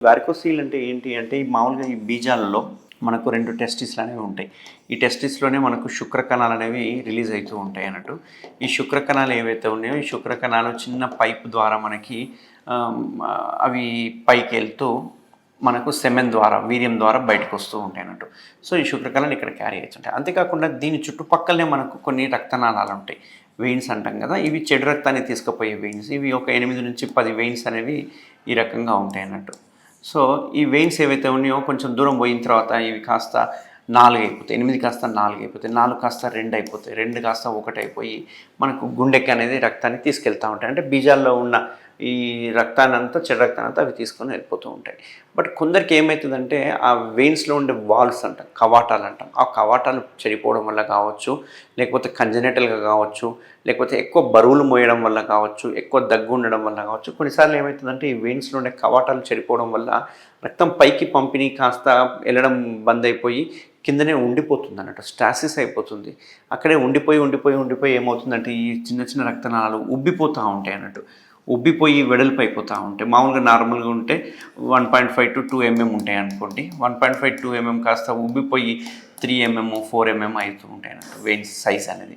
వారికోసీల్ అంటే ఏంటి అంటే ఈ మామూలుగా ఈ బీజాలలో మనకు 2 టెస్టిస్లు అనేవి ఉంటాయి. ఈ టెస్టిస్‌లోనే మనకు శుక్ర కణాలు అనేవి రిలీజ్ అయితూ ఉంటాయి అన్నట్టు. ఈ శుక్ర కణాలు ఏవైతే ఉన్నాయో ఈ శుక్ర కణాలు చిన్న పైప్ ద్వారా మనకి ఆహ్, అవి పైకెళ్తూ మనకు సెమెన్ ద్వారా, వీర్యం ద్వారా బయటకొస్తూ ఉంటాయి అన్నట్టు. సో, ఈ శుక్ర కణాలు ఇక్కడ క్యారీ అయితుంటాయి. అంతేకాకుండా దీని చుట్టుపక్కలనే మనకు కొన్ని రక్తనాళాలు ఉంటాయి. వెయిన్స్ అంటాం కదా! ఇవి చెడు రక్తాన్ని తీసుకుపోయే వెయిన్స్. ఇవి ఒక 8-10 వెయిన్స్ అనేవి ఈ రకంగా ఉంటాయన్నట్టు. సో, ఈ వెయిన్స్ ఏవైతే ఉన్నాయో కొంచెం దూరం పోయిన తర్వాత ఇవి కాస్త 4 అయిపోతాయి. 8 కాస్త 4 అయిపోతాయి. 4 కాస్త 2 అయిపోతాయి. 2 కాస్త 1 అయిపోయి మనకు గుండెకి అనేది రక్తాన్ని తీసుకెళ్తా ఉంటాయి. అంటే బీజాల్లో ఉన్న ఈ రక్తాన్నంతా, చెడు రక్తాన్నంతా అవి తీసుకొని వెళ్ళిపోతూ ఉంటాయి. బట్ కొందరికి ఏమైతదంటే ఆ వెయిన్స్‌లో ఉండే వాల్వ్స్ అంటాం, కవాటాలు అంటాం. ఆ కవాటాలు చెడిపోవడం వల్ల కావచ్చు, లేకపోతే కంజెనిటల్‌గా కావచ్చు, లేకపోతే ఎక్కువ బరువులు మోయడం వల్ల కావచ్చు, ఎక్కువ దగ్గు ఉండడం వల్ల కావచ్చు. కొన్నిసార్లు ఏమైతదంటే ఈ వెయిన్స్‌లో ఉండే కవాటాలు చెడిపోవడం వల్ల రక్తం పైకి పంపిణీ కాస్త వెళ్ళడం బంద్ అయిపోయి కిందనే ఉండిపోతుందన్నట్టు. స్టాసిస్ అయిపోతుంది. అక్కడే ఉండిపోయి ఏమవుతుందంటే ఈ చిన్న చిన్న రక్తనాళాలు ఉబ్బిపోతా ఉంటాయన్నట్టు. ఉబ్బిపోయి వెడల్పు అయిపోతా ఉంటాయి. మామూలుగా నార్మల్‌గా ఉంటే 1.5-2 ఎంఎం ఉంటాయనుకోండి. 1.5-2 ఎంఎం కాస్త ఉబ్బిపోయి 3 ఎంఎం, 4 ఎంఎం అయితూ ఉంటాయన్నట్టు వెయిన్స్ సైజ్ అనేది.